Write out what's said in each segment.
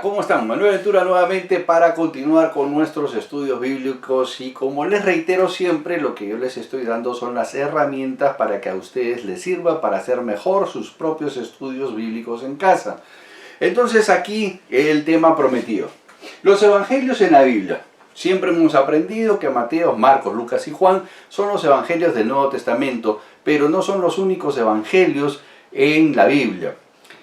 Hola, ¿cómo están? Manuel Ventura nuevamente para continuar con nuestros estudios bíblicos y como les reitero siempre, lo que yo les estoy dando son las herramientas para que a ustedes les sirva para hacer mejor sus propios estudios bíblicos en casa. Entonces aquí el tema prometido. Los evangelios en la Biblia. Siempre hemos aprendido que Mateo, Marcos, Lucas y Juan son los evangelios del Nuevo Testamento, pero no son los únicos evangelios en la Biblia.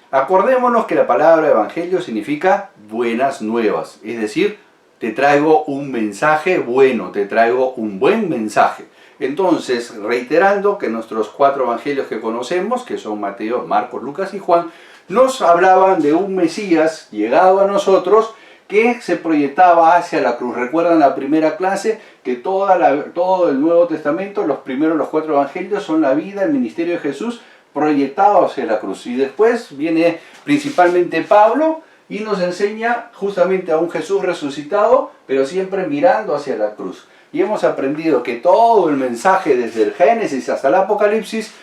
Acordémonos que la palabra evangelio significa buenas nuevas, es decir, te traigo un mensaje bueno, te traigo un buen mensaje. Entonces, reiterando que nuestros 4 evangelios que conocemos, que son Mateo, Marcos, Lucas y Juan, nos hablaban de un Mesías llegado a nosotros que se proyectaba hacia la cruz. Recuerdan la primera clase que todo el Nuevo Testamento, los 4 evangelios son la vida, el ministerio de Jesús, proyectado hacia la cruz. Y después viene principalmente Pablo y nos enseña justamente a un Jesús resucitado, pero siempre mirando hacia la cruz. Y hemos aprendido que todo el mensaje desde el Génesis hasta el Apocalipsis,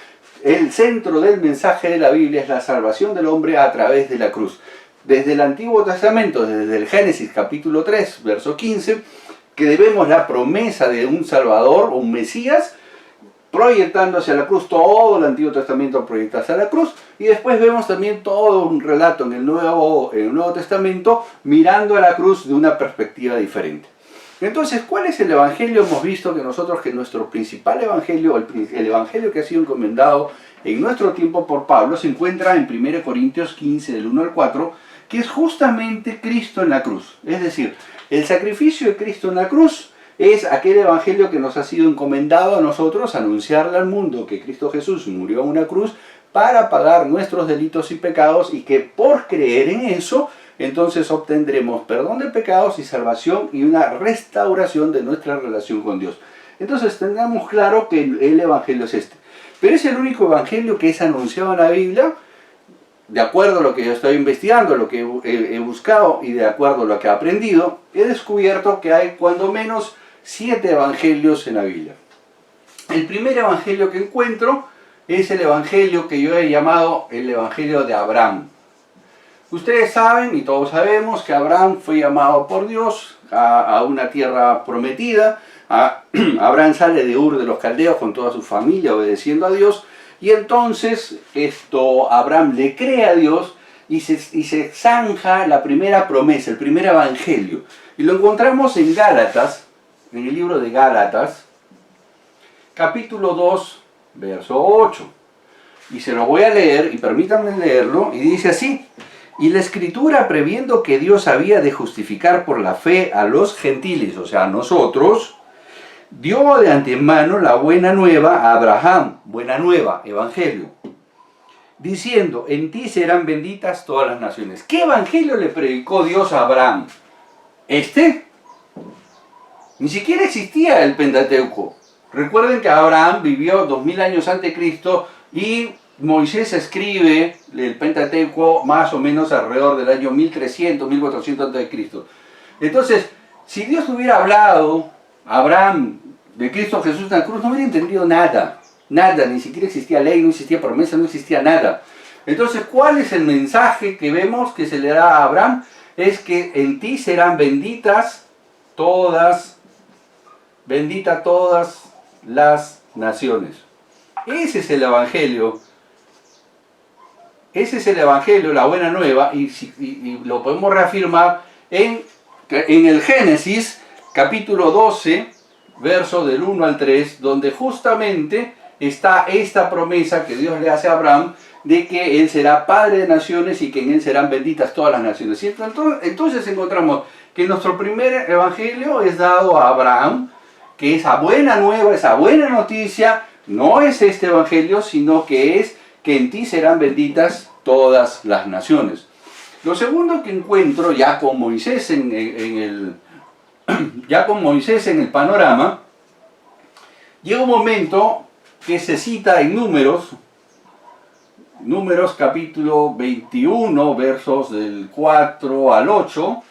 el centro del mensaje de la Biblia es la salvación del hombre a través de la cruz. Desde el Antiguo Testamento, desde el Génesis capítulo 3, verso 15, que debemos la promesa de un Salvador, un Mesías, proyectando hacia la cruz. Todo el Antiguo Testamento proyecta hacia la cruz, y después vemos también todo un relato en el Nuevo Testamento mirando a la cruz de una perspectiva diferente. Entonces, ¿cuál es el evangelio? Hemos visto que nuestro principal evangelio, el evangelio que ha sido encomendado en nuestro tiempo por Pablo, se encuentra en 1 Corintios 15, del 1 al 4, que es justamente Cristo en la cruz. Es decir, el sacrificio de Cristo en la cruz es aquel evangelio que nos ha sido encomendado a nosotros, anunciarle al mundo que Cristo Jesús murió en una cruz para pagar nuestros delitos y pecados, y que por creer en eso, entonces obtendremos perdón de pecados y salvación y una restauración de nuestra relación con Dios. Entonces tengamos claro que el evangelio es este. Pero es el único evangelio que es anunciado en la Biblia. De acuerdo a lo que yo estoy investigando, lo que he buscado y de acuerdo a lo que he aprendido, he descubierto que hay cuando menos 7 evangelios en la Biblia. El primer evangelio que encuentro es el evangelio que yo he llamado el evangelio de Abraham. Ustedes saben y todos sabemos que Abraham fue llamado por Dios a una tierra prometida. Abraham sale de Ur de los Caldeos con toda su familia obedeciendo a Dios. Y entonces Abraham le cree a Dios y se zanja la primera promesa, el primer evangelio. Y lo encontramos en Gálatas, en el libro de Gálatas, capítulo 2, verso 8. Y se lo voy a leer, y permítanme leerlo, y dice así: y la Escritura, previendo que Dios había de justificar por la fe a los gentiles, o sea, a nosotros, dio de antemano la buena nueva a Abraham, buena nueva, evangelio, diciendo: en ti serán benditas todas las naciones. ¿Qué evangelio le predicó Dios a Abraham? Ni siquiera existía el Pentateuco. Recuerden que Abraham vivió 2000 años antes de Cristo y Moisés escribe el Pentateuco más o menos alrededor del año 1300, 1400 antes de Cristo. Entonces, si Dios hubiera hablado a Abraham de Cristo Jesús en la cruz, no hubiera entendido nada. Nada, ni siquiera existía ley, no existía promesa, no existía nada. Entonces, ¿cuál es el mensaje que vemos que se le da a Abraham? Es que en ti serán benditas todas las naciones. Ese es el evangelio. Ese es el evangelio, la buena nueva, y lo podemos reafirmar en el Génesis, capítulo 12, verso del 1 al 3, donde justamente está esta promesa que Dios le hace a Abraham de que él será padre de naciones y que en él serán benditas todas las naciones. Y entonces encontramos que nuestro primer evangelio es dado a Abraham, que esa buena nueva, esa buena noticia, no es este evangelio, sino que es que en ti serán benditas todas las naciones. Lo segundo que encuentro, ya con Moisés en el panorama, llega un momento que se cita en Números capítulo 21, versos del 4 al 8,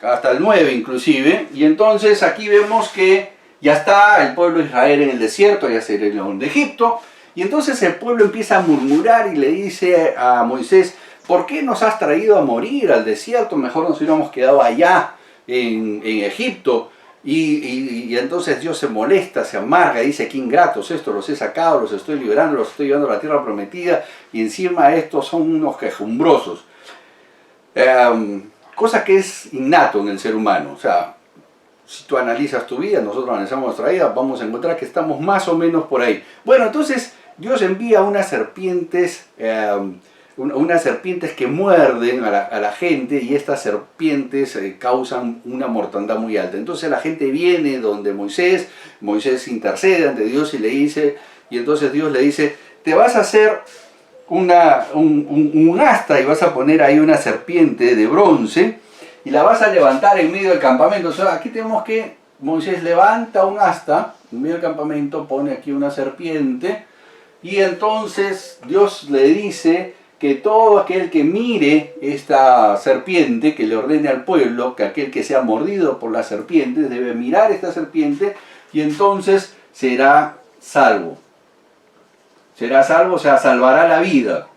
hasta el 9 inclusive, y entonces aquí vemos que ya está el pueblo de Israel en el desierto, ya se salieron de Egipto, y entonces el pueblo empieza a murmurar y le dice a Moisés: ¿por qué nos has traído a morir al desierto? Mejor nos hubiéramos quedado allá en Egipto. Y entonces Dios se molesta, se amarga, dice, qué ingratos estos, los he sacado, los estoy liberando, los estoy llevando a la tierra prometida, y encima estos son unos quejumbrosos. Cosa que es innato en el ser humano. O sea, si tú analizas tu vida, nosotros analizamos nuestra vida, vamos a encontrar que estamos más o menos por ahí. Bueno, entonces Dios envía unas serpientes que muerden a la gente, y estas serpientes causan una mortandad muy alta. Entonces la gente viene donde Moisés intercede ante Dios y le dice, y entonces Dios le dice, te vas a hacer un asta y vas a poner ahí una serpiente de bronce y la vas a levantar en medio del campamento. O sea, aquí tenemos que Moisés levanta un asta en medio del campamento, pone aquí una serpiente, y entonces Dios le dice que todo aquel que mire esta serpiente, que le ordene al pueblo, que aquel que sea mordido por la serpiente debe mirar esta serpiente, y entonces será salvo. Será salvo, o sea, salvará la vida.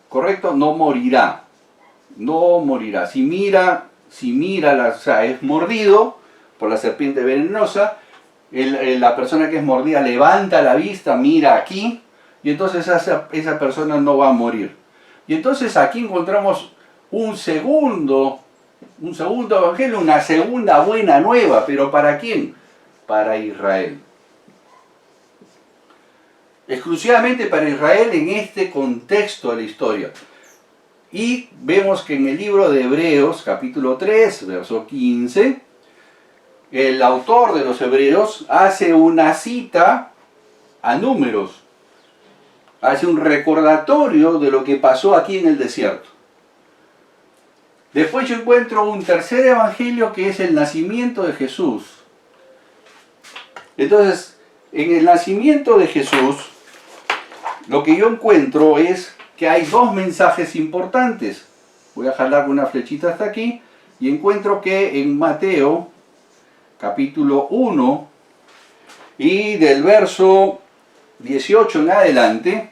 ¿Correcto? No morirá. No morirá. Si mira, o sea, es mordido por la serpiente venenosa, la persona que es mordida levanta la vista, mira aquí, y entonces esa persona no va a morir. Y entonces aquí encontramos un segundo evangelio, una segunda buena nueva, pero ¿para quién? Para Israel. Exclusivamente para Israel en este contexto de la historia. Y vemos que en el libro de Hebreos, capítulo 3, verso 15, el autor de los Hebreos hace una cita a Números. Hace un recordatorio de lo que pasó aquí en el desierto. Después yo encuentro un tercer evangelio que es el nacimiento de Jesús. Entonces, en el nacimiento de Jesús, lo que yo encuentro es que hay dos mensajes importantes. Voy a jalar una flechita hasta aquí y encuentro que en Mateo, capítulo 1, y del verso 18 en adelante,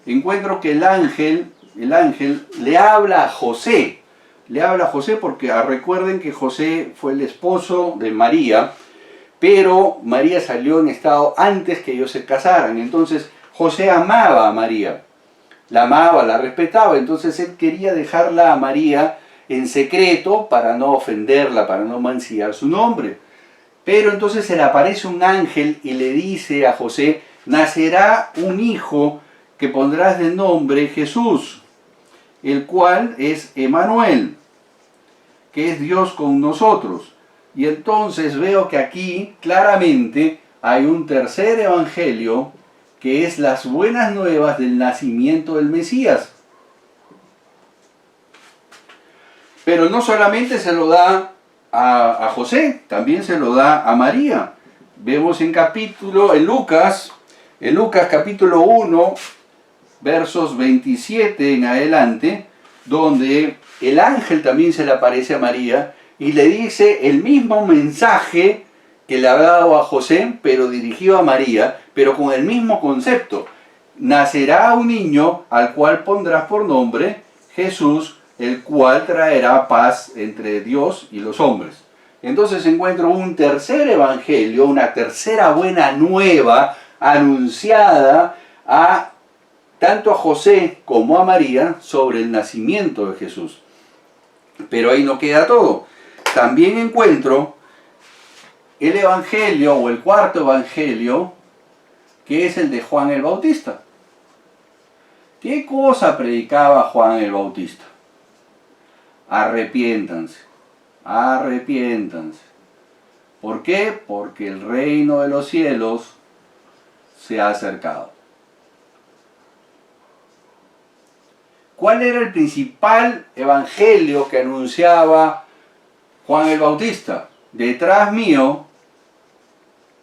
encuentro que el ángel le habla a José. Le habla a José porque recuerden que José fue el esposo de María, pero María salió en estado antes que ellos se casaran. Entonces José amaba a María, la amaba, la respetaba, entonces él quería dejarla a María en secreto para no ofenderla, para no mancillar su nombre. Pero entonces se le aparece un ángel y le dice a José, nacerá un hijo que pondrás de nombre Jesús, el cual es Emmanuel, que es Dios con nosotros. Y entonces veo que aquí claramente hay un tercer evangelio que es las buenas nuevas del nacimiento del Mesías. Pero no solamente se lo da a José, también se lo da a María. Vemos en Lucas capítulo 1, versos 27 en adelante, donde el ángel también se le aparece a María y le dice el mismo mensaje que le ha dado a José, pero dirigido a María, pero con el mismo concepto. Nacerá un niño al cual pondrás por nombre Jesús, el cual traerá paz entre Dios y los hombres. Entonces encuentro un tercer evangelio, una tercera buena nueva anunciada tanto a José como a María sobre el nacimiento de Jesús. Pero ahí no queda todo. También encuentro el evangelio o el cuarto evangelio, que es el de Juan el Bautista. ¿Qué cosa predicaba Juan el Bautista? Arrepiéntanse, arrepiéntanse. ¿Por qué? Porque el reino de los cielos se ha acercado. ¿Cuál era el principal evangelio que anunciaba Juan el Bautista? Detrás mío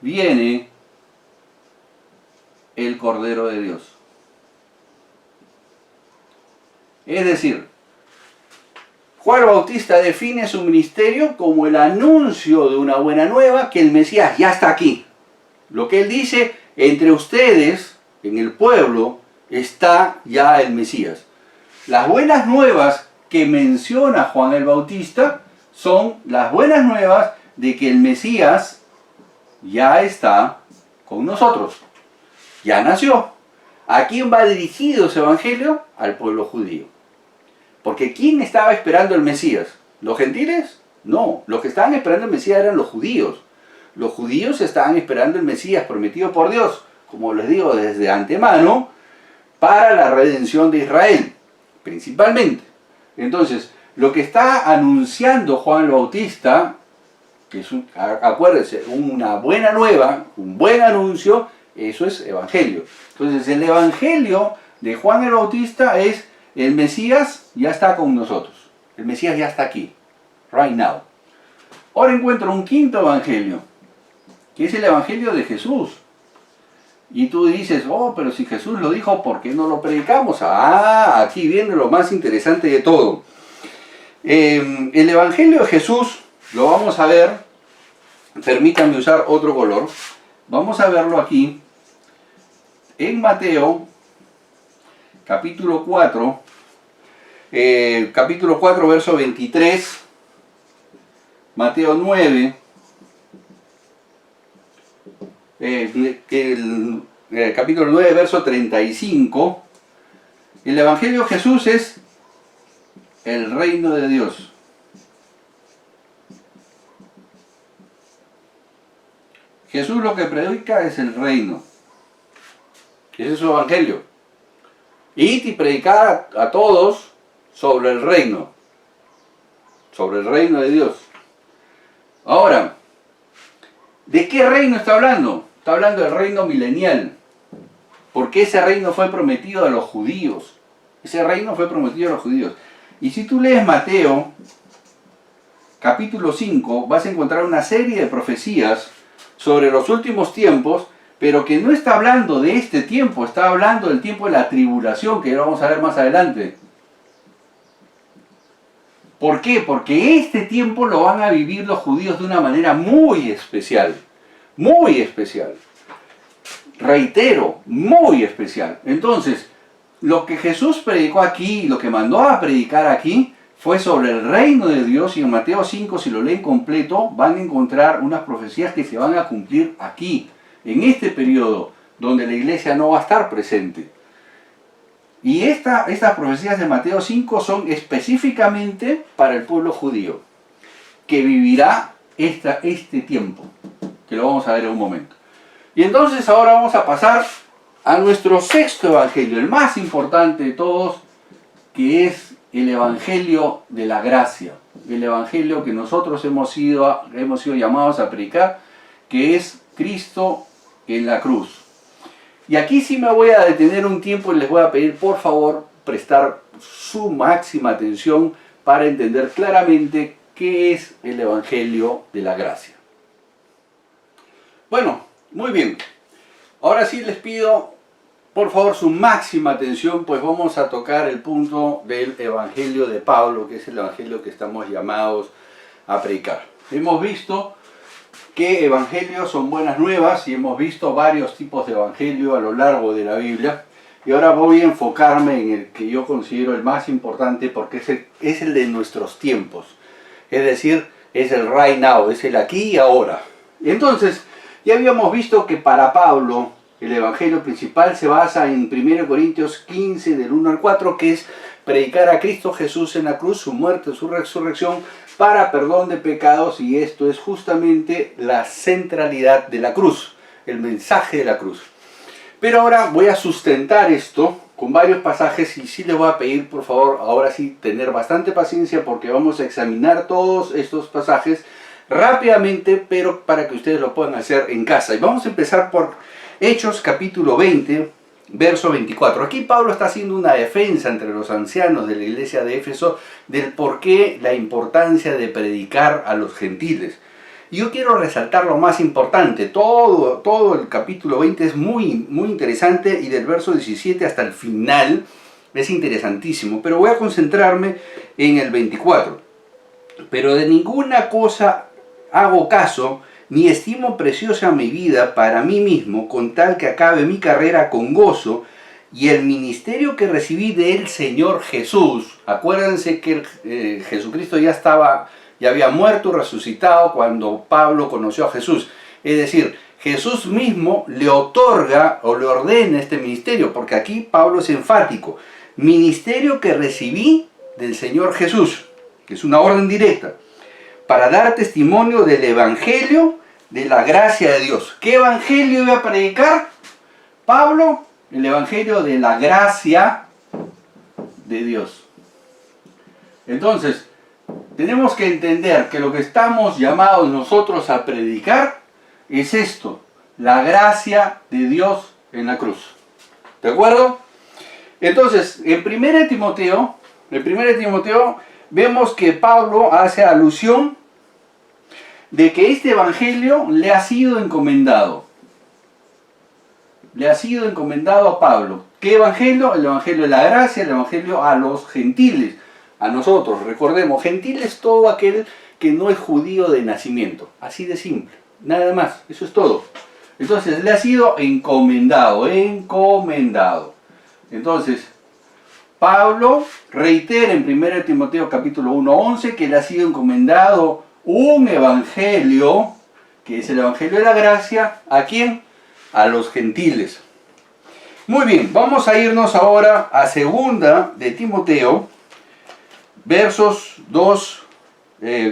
viene el Cordero de Dios. Es decir, Juan el Bautista define su ministerio como el anuncio de una buena nueva, que el Mesías ya está aquí. Lo que él dice, entre ustedes, en el pueblo, está ya el Mesías. Las buenas nuevas que menciona Juan el Bautista son las buenas nuevas de que el Mesías ya está con nosotros, ya nació. ¿A quién va dirigido ese evangelio? Al pueblo judío. Porque ¿quién estaba esperando el Mesías? ¿Los gentiles? No, los que estaban esperando el Mesías eran los judíos. Los judíos estaban esperando el Mesías prometido por Dios, como les digo desde antemano, para la redención de Israel, principalmente. Entonces, lo que está anunciando Juan el Bautista, que es, acuérdense, una buena nueva, un buen anuncio, eso es evangelio. Entonces, el evangelio de Juan el Bautista es: el Mesías ya está con nosotros. El Mesías ya está aquí, right now. Ahora encuentro un quinto evangelio, que es el evangelio de Jesús. Y tú dices, oh, pero si Jesús lo dijo, ¿por qué no lo predicamos? Ah, aquí viene lo más interesante de todo. El evangelio de Jesús lo vamos a ver, permítanme usar otro color, vamos a verlo aquí en Mateo, capítulo 4, verso 23, Mateo 9, capítulo 9, verso 35. El evangelio de Jesús es el reino de Dios. Jesús lo que predica es el reino. Ese es su evangelio. Id y predicar a todos sobre el reino de Dios. Ahora, ¿de qué reino está hablando? Está hablando del reino milenial, porque ese reino fue prometido a los judíos. Ese reino fue prometido a los judíos. Y si tú lees Mateo, capítulo 5, vas a encontrar una serie de profecías sobre los últimos tiempos, pero que no está hablando de este tiempo, está hablando del tiempo de la tribulación, que lo vamos a ver más adelante. ¿Por qué? Porque este tiempo lo van a vivir los judíos de una manera muy especial. Muy especial. Reitero, muy especial. Entonces, lo que Jesús predicó aquí, lo que mandó a predicar aquí, fue sobre el reino de Dios. Y en Mateo 5, si lo leen completo, van a encontrar unas profecías que se van a cumplir aquí, en este periodo, donde la iglesia no va a estar presente. Y estas profecías de Mateo 5 son específicamente para el pueblo judío, que vivirá este tiempo, que lo vamos a ver en un momento. Y entonces ahora vamos a pasar a nuestro sexto evangelio, el más importante de todos, que es el evangelio de la gracia, el evangelio que nosotros hemos sido llamados a predicar, que es Cristo en la cruz. Y aquí sí me voy a detener un tiempo y les voy a pedir por favor prestar su máxima atención para entender claramente qué es el evangelio de la gracia. Bueno, muy bien. Ahora sí les pido por favor su máxima atención, pues vamos a tocar el punto del evangelio de Pablo, que es el evangelio que estamos llamados a predicar. Hemos visto que evangelios son buenas nuevas y hemos visto varios tipos de evangelio a lo largo de la Biblia. Y ahora voy a enfocarme en el que yo considero el más importante, porque es el de nuestros tiempos. Es decir, es el right now, es el aquí y ahora. Entonces, ya habíamos visto que para Pablo el evangelio principal se basa en 1 Corintios 15, del 1 al 4, que es predicar a Cristo Jesús en la cruz, su muerte, su resurrección, para perdón de pecados, y esto es justamente la centralidad de la cruz, el mensaje de la cruz. Pero ahora voy a sustentar esto con varios pasajes y sí les voy a pedir por favor, ahora sí, tener bastante paciencia, porque vamos a examinar todos estos pasajes rápidamente, pero para que ustedes lo puedan hacer en casa. Y vamos a empezar por Hechos capítulo 20, verso 24. Aquí Pablo está haciendo una defensa entre los ancianos de la iglesia de Éfeso del por qué la importancia de predicar a los gentiles. Y yo quiero resaltar lo más importante. Todo el capítulo 20 es muy interesante, y del verso 17 hasta el final es interesantísimo. Pero voy a concentrarme en el 24. Pero de ninguna cosa hago caso, ni estimo preciosa mi vida para mí mismo, con tal que acabe mi carrera con gozo y el ministerio que recibí del Señor Jesús. Acuérdense que Jesucristo ya había muerto, resucitado cuando Pablo conoció a Jesús. Es decir, Jesús mismo le otorga o le ordena este ministerio, porque aquí Pablo es enfático. Ministerio que recibí del Señor Jesús, que es una orden directa, para dar testimonio del Evangelio de la gracia de Dios. ¿Qué Evangelio iba a predicar Pablo? El Evangelio de la gracia de Dios. Entonces, tenemos que entender que lo que estamos llamados nosotros a predicar es esto, la gracia de Dios en la cruz. ¿De acuerdo? Entonces, en 1 Timoteo, vemos que Pablo hace alusión de que este evangelio le ha sido encomendado. Le ha sido encomendado a Pablo. ¿Qué evangelio? El evangelio de la gracia, el evangelio a los gentiles, a nosotros. Recordemos, gentil es todo aquel que no es judío de nacimiento. Así de simple. Nada más. Eso es todo. Entonces, le ha sido encomendado. Entonces, Pablo reitera en 1 Timoteo capítulo 1:11 que le ha sido encomendado un evangelio, que es el evangelio de la gracia. ¿A quién? A los gentiles. Muy bien, vamos a irnos ahora a 2 de Timoteo,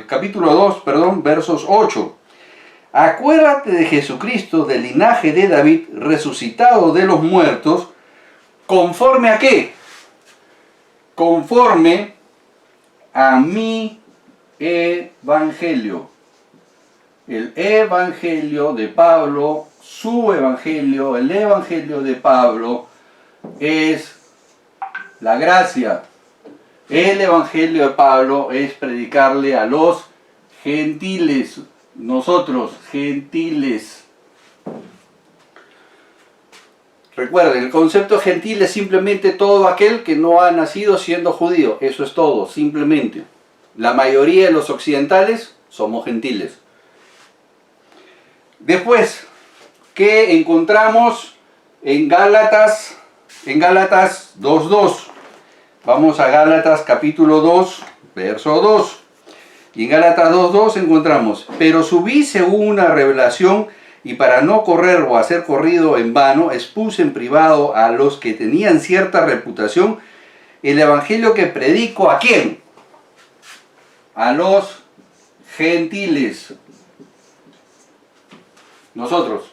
capítulo 2, versos 8. Acuérdate de Jesucristo, del linaje de David, resucitado de los muertos, ¿conforme a qué? Conforme a mi evangelio. El evangelio de Pablo, su evangelio, el evangelio de Pablo es la gracia. El evangelio de Pablo es predicarle a los gentiles. Nosotros, gentiles. Recuerden, el concepto gentil es simplemente todo aquel que no ha nacido siendo judío. Eso es todo, simplemente. La mayoría de los occidentales somos gentiles. Después, ¿qué encontramos en Gálatas 2:2? Vamos a Gálatas capítulo 2, verso 2. Y en Gálatas 2:2 encontramos: pero subí según una revelación, y para no correr o hacer corrido en vano, expuse en privado a los que tenían cierta reputación el evangelio que predico. ¿A quién? A los gentiles. Nosotros.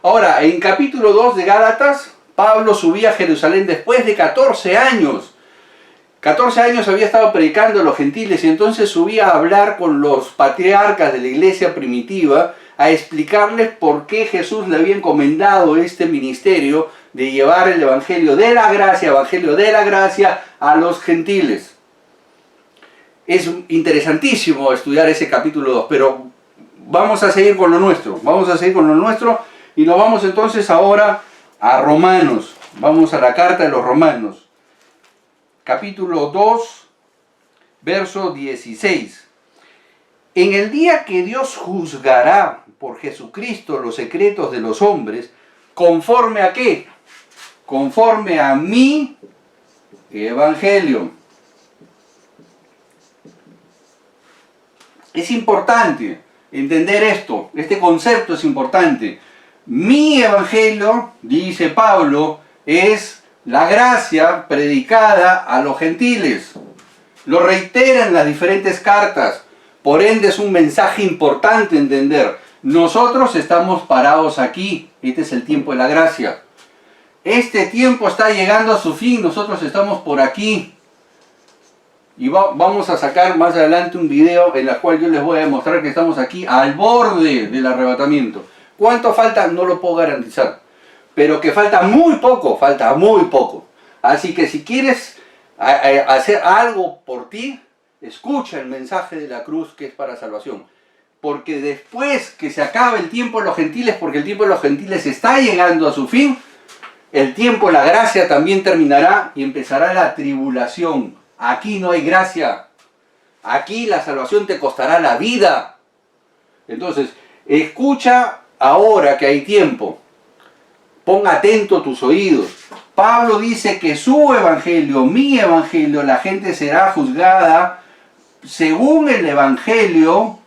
Ahora, en capítulo 2 de Gálatas, Pablo subía a Jerusalén después de 14 años. 14 años había estado predicando a los gentiles y entonces subía a hablar con los patriarcas de la iglesia primitiva, a explicarles por qué Jesús le había encomendado este ministerio de llevar el evangelio de la gracia a los gentiles. Es interesantísimo estudiar ese capítulo 2, pero vamos a seguir con lo nuestro. Y nos vamos entonces ahora a Romanos. Vamos a la carta de los Romanos. Capítulo 2, verso 16. En el día que Dios juzgará por Jesucristo los secretos de los hombres, ¿conforme a qué? Conforme a mi evangelio. Es importante entender esto, este concepto es importante. Mi evangelio, dice Pablo, es la gracia predicada a los gentiles. Lo reitera en las diferentes cartas. Por ende es un mensaje importante entender. Nosotros estamos parados aquí. Este es el tiempo de la gracia. Este tiempo está llegando a su fin. Nosotros estamos por aquí. Y vamos a sacar más adelante un video en el cual yo les voy a demostrar que estamos aquí al borde del arrebatamiento. ¿Cuánto falta? No lo puedo garantizar. Pero que falta muy poco. Así que si quieres hacer algo por ti, escucha el mensaje de la cruz que es para salvación. Porque después que se acabe el tiempo de los gentiles, porque el tiempo de los gentiles está llegando a su fin, el tiempo de la gracia también terminará y empezará la tribulación. Aquí no hay gracia. Aquí la salvación te costará la vida. Entonces, escucha ahora que hay tiempo. Pon atento tus oídos. Pablo dice que su evangelio, mi evangelio, la gente será juzgada según el evangelio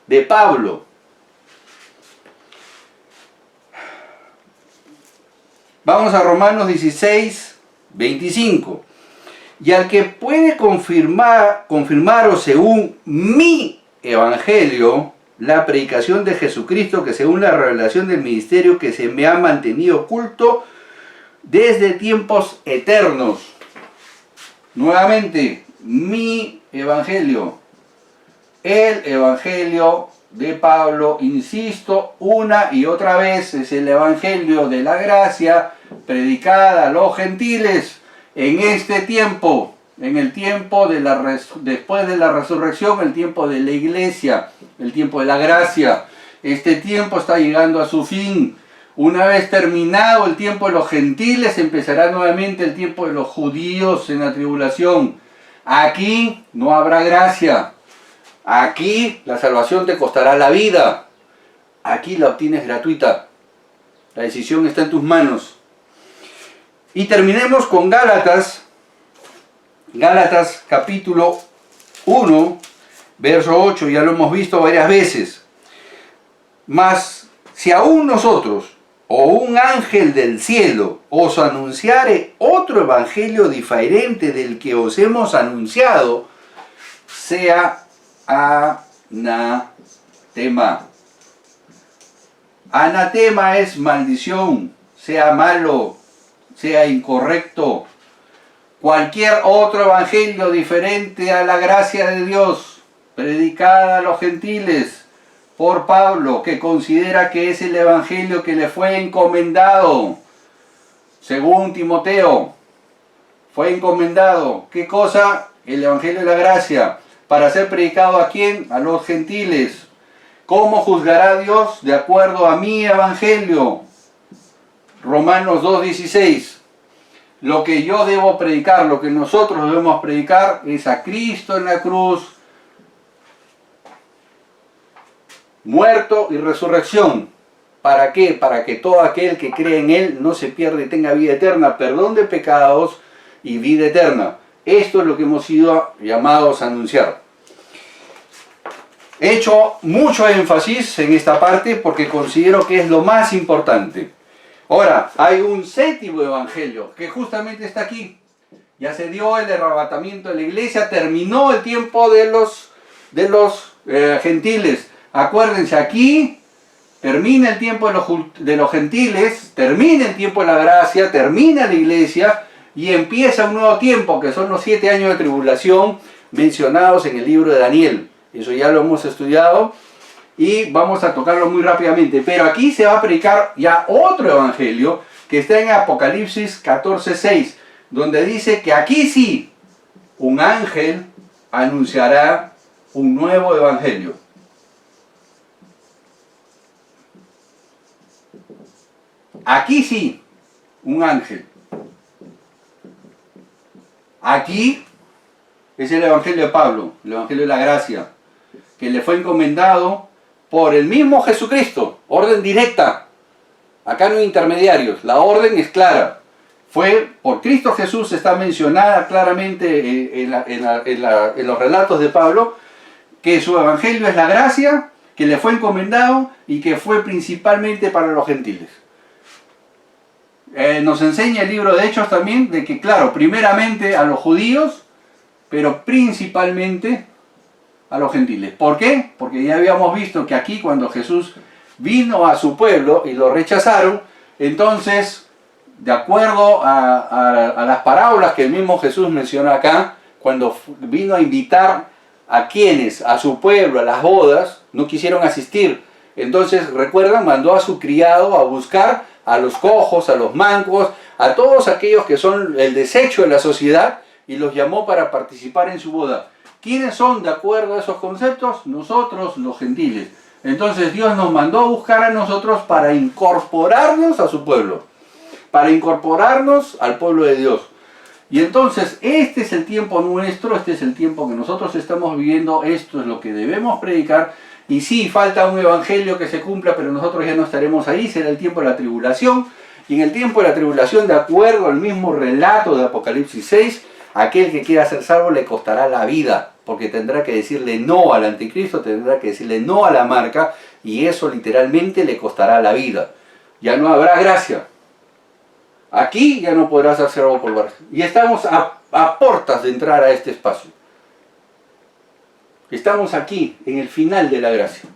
de Pablo. Vamos a Romanos 16, 25. Y al que puede confirmaros según mi evangelio, la predicación de Jesucristo, que según la revelación del ministerio que se me ha mantenido oculto desde tiempos eternos. Nuevamente, mi evangelio, el evangelio de Pablo, insisto una y otra vez, es el evangelio de la gracia predicada a los gentiles en este tiempo, en el tiempo de después de la resurrección, el tiempo de la iglesia, el tiempo de la gracia. Este tiempo está llegando a su fin. Una vez terminado el tiempo de los gentiles, empezará nuevamente el tiempo de los judíos en la tribulación. Aquí no habrá gracia. Aquí la salvación te costará la vida. Aquí la obtienes gratuita. La decisión está en tus manos. Y terminemos con Gálatas. Gálatas capítulo 1, verso 8. Ya lo hemos visto varias veces. Mas si aún nosotros o un ángel del cielo os anunciare otro evangelio diferente del que os hemos anunciado, sea anatema. Anatema es maldición, sea malo, sea incorrecto. Cualquier otro evangelio diferente a la gracia de Dios, predicada a los gentiles por Pablo, que considera que es el evangelio que le fue encomendado, según Timoteo, fue encomendado. ¿Qué cosa? El evangelio de la gracia, para ser predicado ¿a quién? A los gentiles. ¿Cómo juzgará Dios? De acuerdo a mi evangelio. Romanos 2:16. Lo que yo debo predicar, lo que nosotros debemos predicar es a Cristo en la cruz, muerto y resurrección. ¿Para qué? Para que todo aquel que cree en Él no se pierda y tenga vida eterna, perdón de pecados y vida eterna. Esto es lo que hemos sido llamados a anunciar. He hecho mucho énfasis en esta parte porque considero que es lo más importante. Ahora, hay un séptimo evangelio que justamente está aquí. Ya se dio el arrebatamiento de la iglesia, terminó el tiempo de los gentiles. Acuérdense, aquí termina el tiempo de los gentiles, termina el tiempo de la gracia, termina la iglesia y empieza un nuevo tiempo, que son los 7 años de tribulación mencionados en el libro de Daniel. Eso ya lo hemos estudiado y vamos a tocarlo muy rápidamente. Pero aquí se va a predicar ya otro evangelio que está en Apocalipsis 14:6, donde dice que aquí sí, un ángel anunciará un nuevo evangelio. Aquí sí, un ángel. Aquí es el evangelio de Pablo, el evangelio de la gracia, que le fue encomendado por el mismo Jesucristo, orden directa. Acá no hay intermediarios, la orden es clara. Fue por Cristo Jesús, está mencionada claramente en los relatos de Pablo, que su evangelio es la gracia, que le fue encomendado y que fue principalmente para los gentiles. Nos enseña el libro de Hechos también de que, claro, primeramente a los judíos, pero principalmente a los gentiles. ¿Por qué? Porque ya habíamos visto que aquí cuando Jesús vino a su pueblo y lo rechazaron, entonces, de acuerdo a las parábolas que el mismo Jesús menciona acá, cuando vino a invitar a quienes, a su pueblo, a las bodas, no quisieron asistir. Entonces, recuerdan, mandó a su criado a buscar a los cojos, a los mancos, a todos aquellos que son el desecho de la sociedad y los llamó para participar en su boda. ¿Quiénes son de acuerdo a esos conceptos? Nosotros, los gentiles. Entonces Dios nos mandó a buscar a nosotros para incorporarnos a su pueblo, para incorporarnos al pueblo de Dios. Y entonces este es el tiempo nuestro, este es el tiempo que nosotros estamos viviendo, esto es lo que debemos predicar. Y sí, falta un evangelio que se cumpla, pero nosotros ya no estaremos ahí, será el tiempo de la tribulación. Y en el tiempo de la tribulación, de acuerdo al mismo relato de Apocalipsis 6, aquel que quiera ser salvo le costará la vida, porque tendrá que decirle no al anticristo, tendrá que decirle no a la marca, y eso literalmente le costará la vida. Ya no habrá gracia. Aquí ya no podrás ser salvo por gracia. Y estamos a portas de entrar a este espacio. Estamos aquí, en el final de la gracia.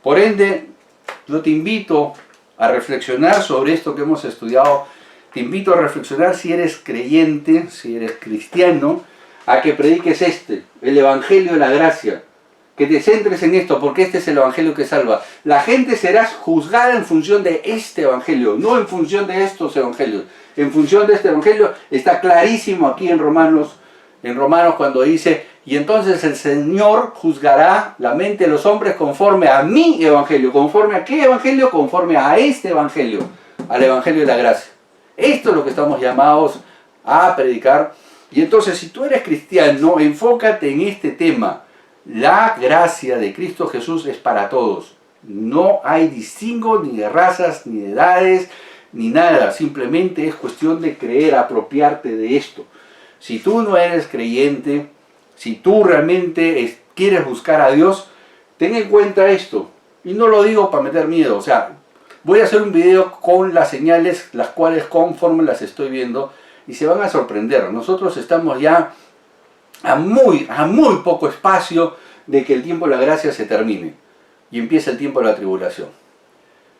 Por ende, yo te invito a reflexionar sobre esto que hemos estudiado. Te invito a reflexionar si eres creyente, si eres cristiano, a que prediques el Evangelio de la gracia. Que te centres en esto, porque este es el Evangelio que salva. La gente será juzgada en función de este Evangelio, no en función de estos Evangelios. En función de este Evangelio está clarísimo aquí en Romanos cuando dice: y entonces el Señor juzgará la mente de los hombres conforme a mi Evangelio. ¿Conforme a qué Evangelio? Conforme a este Evangelio, al Evangelio de la gracia. Esto es lo que estamos llamados a predicar. Y entonces, si tú eres cristiano, enfócate en este tema. La gracia de Cristo Jesús es para todos. No hay distingo ni de razas, ni de edades, ni nada. Simplemente es cuestión de creer, apropiarte de esto. Si tú no eres creyente, si tú realmente quieres buscar a Dios, ten en cuenta esto. Y no lo digo para meter miedo. O sea, voy a hacer un video con las señales, las cuales conforme las estoy viendo, y se van a sorprender. Nosotros estamos ya a muy poco espacio de que el tiempo de la gracia se termine y empieza el tiempo de la tribulación.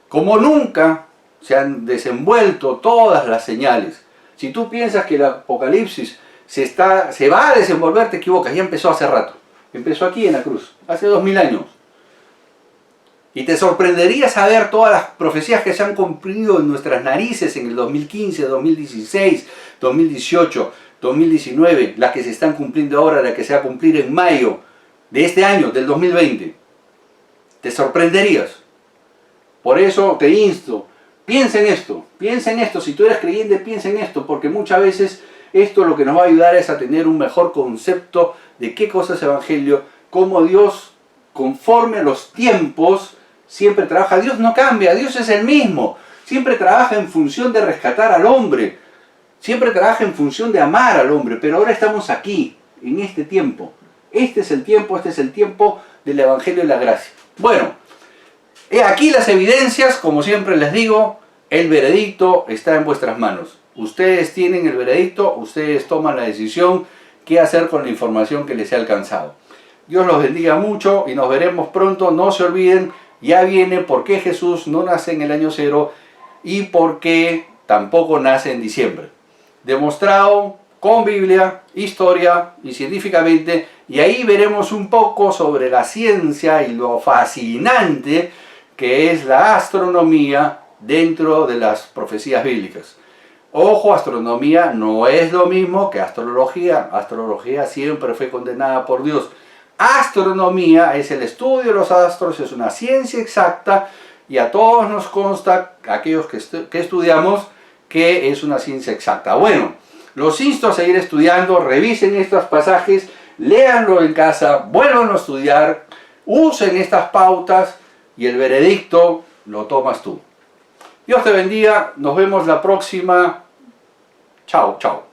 Como nunca se han desenvuelto todas las señales. Si tú piensas que el Apocalipsis se va a desenvolver, te equivocas. Ya empezó hace rato. Empezó aquí en la cruz, hace 2000 años. Y te sorprendería saber todas las profecías que se han cumplido en nuestras narices en el 2015, 2016, 2018, 2019, las que se están cumpliendo ahora, las que se va a cumplir en mayo de este año, del 2020. Te sorprenderías. Por eso te insto, piensa en esto, si tú eres creyente, piensa en esto, porque muchas veces esto lo que nos va a ayudar es a tener un mejor concepto de qué cosa es Evangelio, cómo Dios, conforme a los tiempos, siempre trabaja. Dios no cambia, Dios es el mismo, siempre trabaja en función de rescatar al hombre, siempre trabaja en función de amar al hombre, pero ahora estamos aquí, en este tiempo. Este es el tiempo del Evangelio de la gracia. Bueno, he aquí las evidencias, como siempre les digo, el veredicto está en vuestras manos. Ustedes tienen el veredicto, ustedes toman la decisión qué hacer con la información que les he alcanzado. Dios los bendiga mucho y nos veremos pronto. No se olviden, ya viene por qué Jesús no nace en el año 0 y por qué tampoco nace en diciembre. Demostrado con Biblia, historia y científicamente, y ahí veremos un poco sobre la ciencia y lo fascinante que es la astronomía dentro de las profecías bíblicas. Ojo, astronomía no es lo mismo que astrología. Astrología siempre fue condenada por Dios. Astronomía es el estudio de los astros, es una ciencia exacta y a todos nos consta, aquellos que estudiamos, que es una ciencia exacta. Bueno, los insto a seguir estudiando, revisen estos pasajes, léanlo en casa, vuelvan a estudiar, usen estas pautas y el veredicto lo tomas tú. Dios te bendiga, nos vemos la próxima. Chao, chao.